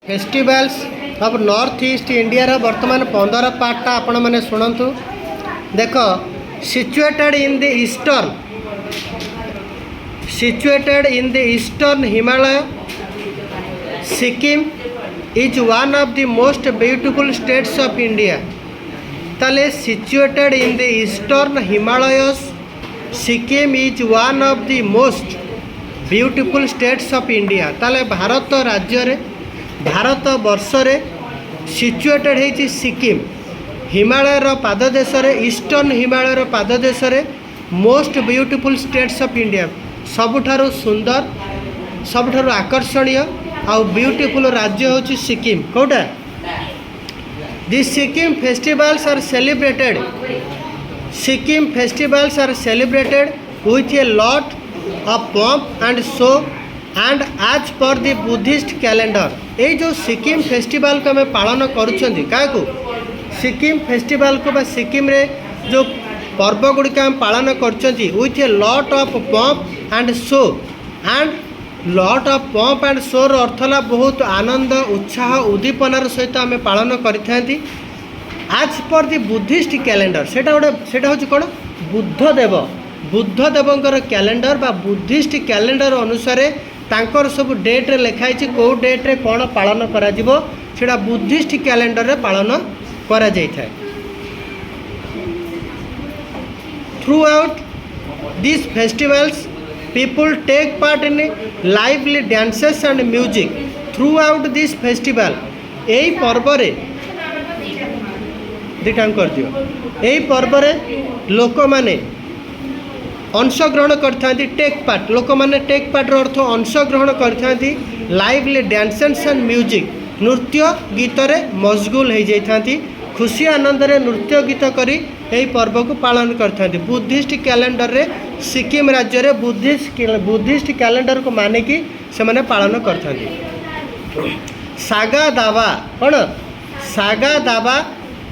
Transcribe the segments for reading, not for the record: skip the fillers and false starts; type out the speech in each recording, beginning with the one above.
Festivals of North East India रा वर्तमान 15 पार्टा आपण मैंने शुणु देख situated in the eastern Himalaya Sikkim is one of the most beautiful states of India. ताले situated in the eastern Himalayas Sikkim is one of the most beautiful states of India. ताले भारत राज्य रे भारत वर्ष रे सिचुएटेड है सिक्किम हिमालय पाददेश ईस्टर्न हिमालय पाददेश most beautiful states of India सबुठारु सुंदर सबुठारु आकर्षणीय आउ ब्यूटीफुल राज्य होची सिक्किम। कोटा this Sikkim festivals are celebrated with a lot of pomp and show and as per the Buddhist calendar। ये जो सिक्किम फेस्टिवल को हमें पालन करुँच क्या सिक्किम फेस्टिवल को बा सिक्किम रे जो पर्व गुड़िक हम पालन कर with a lot of pump and show and lot of pump and शोर अर्थला बहुत आनंद उत्साह उद्दीपनार सहित आम पालन करि आज पर दि बुद्धिस्ट कैलेंडर सेटा हूँ कौन बुद्धदेवर कैलेंडर बा बुद्धिस्ट कैलेंडर अनुसार तांकर सब डेट रे लिखाई कौ डेट रे कौन पालन करा जिवो सेटा बुद्धिस्ट कैलेंडर रे पालन करा जाय थाए। Throughout this festivals people take part in lively dances and music. Throughout this festival यही पर्व रे दिटांग कर दियो यही पर्व रे लोक माने अंशग्रहण करथांती टेक पार्ट लोक माने टेक पार्ट अर्थ अंशग्रहण करथांती लाइवली डांसेस एंड म्यूजिक नृत्य गीत रे मशगुल हो जाइथांती खुशी आनंद रे नृत्य गीत करी यही पर्व को पालन करथांती। बुद्धिस्ट कैलेंडर रे सिक्किम राज्य रे बुद्धिस्ट कैलेंडर को माने कि से माने पालन करथांती। सागा दावा कौन सागा दावा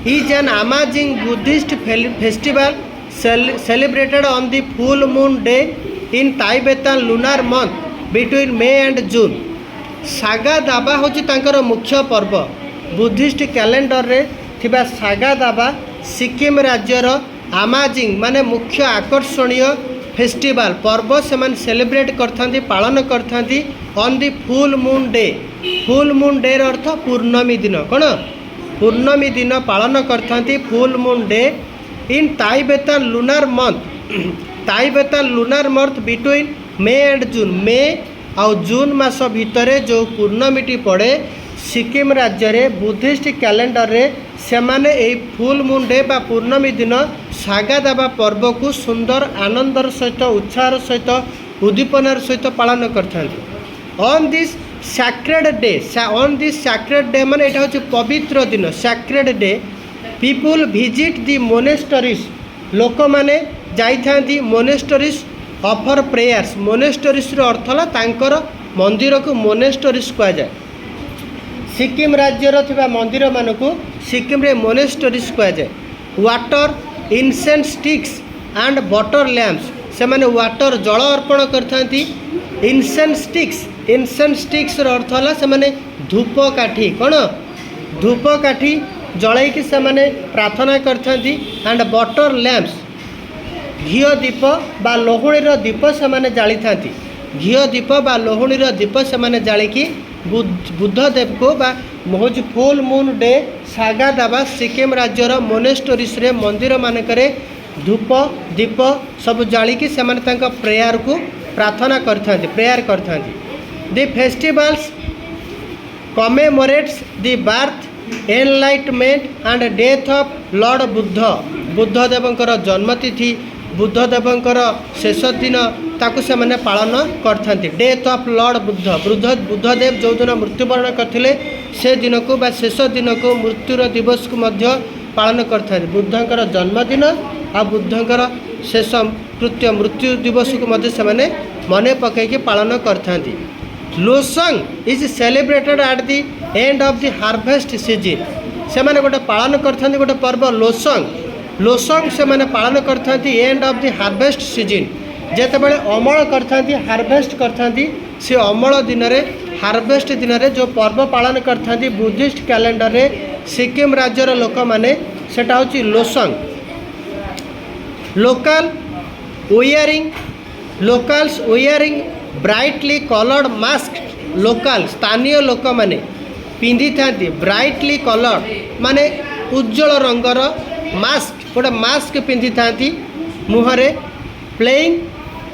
is an amazing Buddhist festival celebrated on the full moon day in Tibetan lunar month between May and June। Saga दाबा होची तांकर मुख्य पर्व बुद्धिस्ट कैलेंडर रे थिबा सागा दाबा सिक्किम राज्यर अमेजिंग माने मुख्य आकर्षणीय फेस्टिवल पर्व से माने सेलिब्रेट करथांती पालन करथांती on the full moon day अर्थ पूर्णमी दिन कौन पूर्णमी दिन पालन करथांती full moon day in Tibetan lunar month between May and June May आउ जून मास भितरे जो पूर्णमिटी पड़े सिक्किम राज्य रे बुद्धिस्ट कैलेंडर रे से माने ए फुल मून डे बा पूर्णमी दिन सागा दाबा पर्व को सुंदर आनंदर सहित उत्साहर सहित उद्दीपनार सहित पालन करथांती। ऑन दिस सैक्रेड डे माने एटा होची पवित्र दिन सैक्रेड डे पीपुल विजिट दि मोनेस्टरीज लोक माने जाइथांती मोनेस्टरीज ऑफर प्रेयर्स मोनेस्टरीज रो अर्थला तांकर मंदिर को मोनेस्टरीज कहा जाए। सिक्किम राज्य रो थिबा मंदिर मानकु सिक्किम रे मोनेस्टरीज कहा जाए। Water इनसेंस sticks and water lamps से माने वाटर जल अर्पण करथांती। इनसेंस स्टिक्स रो अर्थला से माने धूप काठी कौन धूप काठी जलैकी से माने प्रार्थना करथांती एंड वाटर लैंप्स घीओ दीप बा लोहुणीर दीप से माने जाली थांती घीओ दीप बा लोहुणीर दीप से माने जालिकी बुद्धदेव को बा मोहज फुल मून डे सागा दाबा सिक्किम राज्यर मोनेस्टरीज रे मंदिर मानकरे धूप दीप सब जालिकी से माने तांका प्रेयर को प्रार्थना करथांती। The festivals commemorates the birth enlightenment and death of Lord बुद्धदेवंकर जन्मतिथि बुद्धदेवंकर शेष दिन ताकू से माने पालन करथांती। डेथ ऑफ लॉर्ड बुद्धदेव जो दिन मृत्युवरण करथिले से दिन को बा शेष दिन को मृत्युर दिवस को मध्य पालन करथांती। बुद्धंकर जन्मदिन आ बुद्धंकर शेष कृत्य मृत्यु दिवस को मध्य से माने मने पकईके पालन करथांती। Losoong is celebrated at the end of the harvest season से माने गोटे पालन करथांती गोटे पर्व लोसंग से माने पालन करथांती end of the harvest season जेते बेले अमल करथांती हार्वेस्ट करथांती से अमल दिन रे हार्वेस्ट दिन में जो पर्व पालन करते बुद्धिस्ट कैलेंडर रे सिक्किम राज्यर लोक मैंने सेटा हूँ Losoong. Locals wearing brightly coloured mask. Local स्थानीय लोक मैंने पिंधि था ब्राइटली कलर्ड माने उज्जवल रंगर मास्क गोटे मास्क पिंधि था मुहरे playing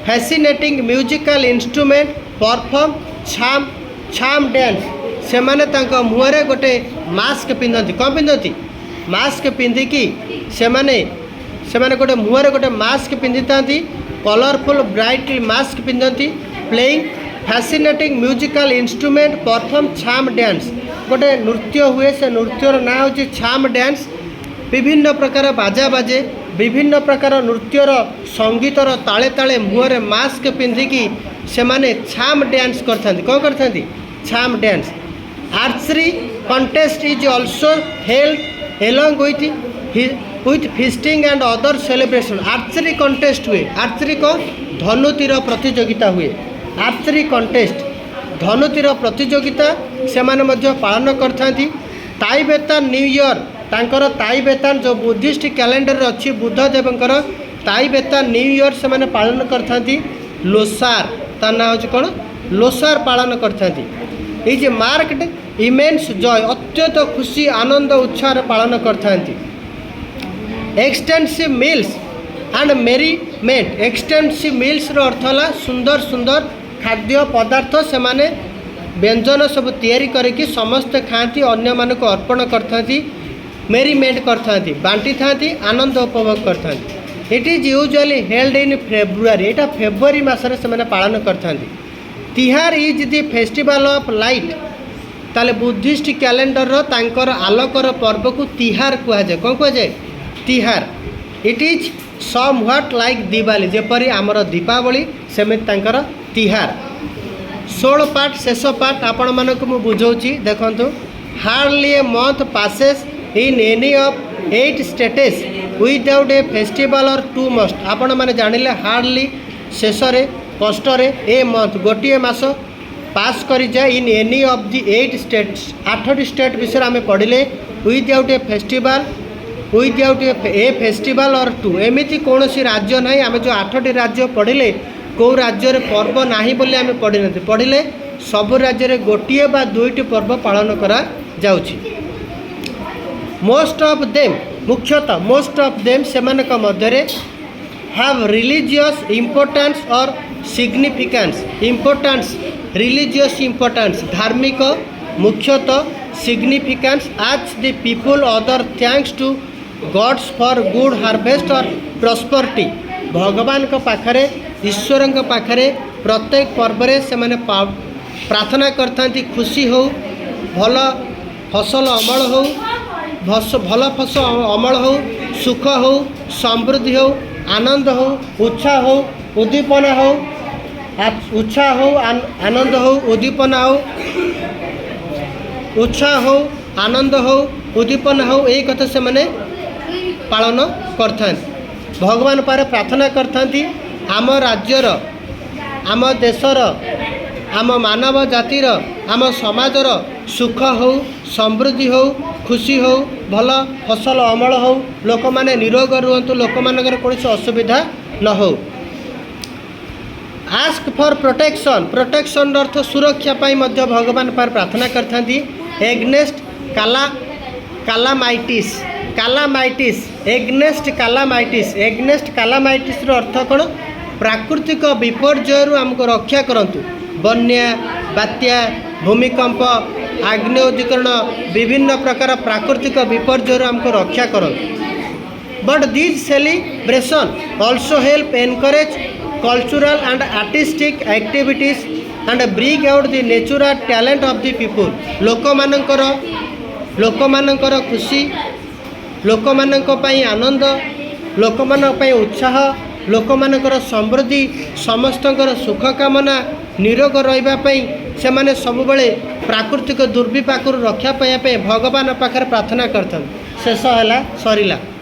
fascinating musical instrument perform Cham dance. से माने तांको मुहरे गोटे मास्क पिंधती कौन पिंधती मास्क पिंधिकी से माने गोटे मुहरे गोटे मास्क पिंधि था कलरफुल ब्राइटली मास्क पिंधती playing fascinating musical instrument perform Cham dance. गोटे नृत्य हुए से नृत्यर ना हूँ छाम डांस। विभिन्न प्रकार बाजा बाजे विभिन्न प्रकार नृत्यर संगीतर ताले ताले मुहरे मास्क पिंधिकी से माने छाम डांस करथांती कौन करथांती Cham dance. Archery contest is also held along with feasting and other celebration. Archery contest हुए आर्चरी को धनुतीर प्रतियोगिता हुए आर्चरी कंटेस्ट धनुतीर प्रतियोगिता से माने मध्य पालन करथांती। ताइबेतान न्यू ईयर तांकर ताइबेतान जो बुद्धिस्ट कैलेंडर अच्छी बुद्ध देवंकर ताइबेतान न्यू ईयर से माने पालन करथांती। लोसार तार ना हूँ कौन लोसार पालन करथांती। इज मार्कड इमेंस जॉय अत्यंत खुशी आनंद उत्साह पालन करथांती। Extensive meals and merriment. Extensive meals रो अर्थ है सुंदर सुंदर खाद्य पदार्थ से माने व्यंजन सब तैयारी करके समस्त खाती अन्य मान को अर्पण करथांती मेरीमेंट करथांती बांटी थांती आनंद उपभोग करथांती। It is usually held in February एटा फेब्रुआरी मासरे से माने पालन करथांती। Tihar is the festival of light. ताले बुद्धिस्ट कैलेंडर रो तांकर आलोकर पर्व को तिहार कहा जाए कौन कहा जाए Tihar. It is somewhat like Diwali जेपरी आमर दीपावली सेमिति तांकर तिहार। 16 पार्ट शेष पार्ट आपण मानक मु बुझौची देखंतु। Hardly a month passes in any of 8 states without A festival और 2 मस्ट। आपण माने जानिले हार्डली शेष रे कष्ट रे ए मंथ गोटे मास पास करी जाए in any of the 8 states 8 state विषय आम पढ़ले विदाउट ए फेस्टिवल विदाउट ए फेस्टिवल और 2 एमती कौन सी राज्य ना आम जो 8टी राज्य पढ़ले कौ राज्य पर्व ना बोली आम पढ़ी ना पढ़ले सब राज्य गोटे बा 2टी पर्व पालन करा जाउछि। मोस्ट ऑफ देम मुख्यतः मोस्ट ऑफ देम से मध्य हैव रिलीजियस इम्पोर्टेंस और सिग्निफिकेंस। इम्पोर्टेंस रिलीजियस इम्पोर्टेंस धार्मिक मुख्यतः सिग्निफिकेंस आज the people offer thanks to gods for good harvest और प्रॉस्पेरिटी। भगवान को पाखरे ईश्वर को पाखरे प्रत्येक पर्व से माने प्रार्थना करथांती खुशी हो भल फसल अमल हो भल फसल अमल हो सुख हो समृद्धि हो आनंद हो उत्साह हो उद्दीपना हो उत्साह हो आनंद हो उद्दीपना हो उत्साह हो आनंद हो उद्दीपना हो यही कथा से माने पालन करथांती। भगवान पारे प्रार्थना करथांती आम राज्यर आम देशर आम मानव जातिर आम समाजर सुख हो समृद्धि हो खुशी हो भल फसल अमल हो लोक माने निरोग रुहतु लोक मानकर कौन असुविधा न हो। आस्क फॉर प्रोटेक्शन प्रोटेक्शन अर्थ सुरक्षा पाई मध्य भगवान पार प्रार्थना करथांती। एग्नेस्ट कालामाइटिस कालामाइटिस एग्नेस्ट कालामाइटिस एग्नेस्ट कालामाइटिस रो अर्थ कौन प्राकृतिक विपर्यय आमको रक्षा करंतु बन्या बात्या भूमिकंप आग्नेयोदीकरण विभिन्न प्रकार प्राकृतिक विपर्यय आमको रक्षा करंतु। But this celebration also help encourage cultural and artistic activities and bring out the natural talent of the people. लोक मानकर खुशी लोक मानक पई आनंद लोक मानक पई उत्साह लोक मानकर समृद्धि समस्तଙ୍କର सुख कामना निरोग रहिबा पई से माने सब बेले प्राकृतिक दुर्विपाकରୁ रक्षा पाइबा पई भगवान पाखरे प्रार्थना करथन। शेष हैला सरिला।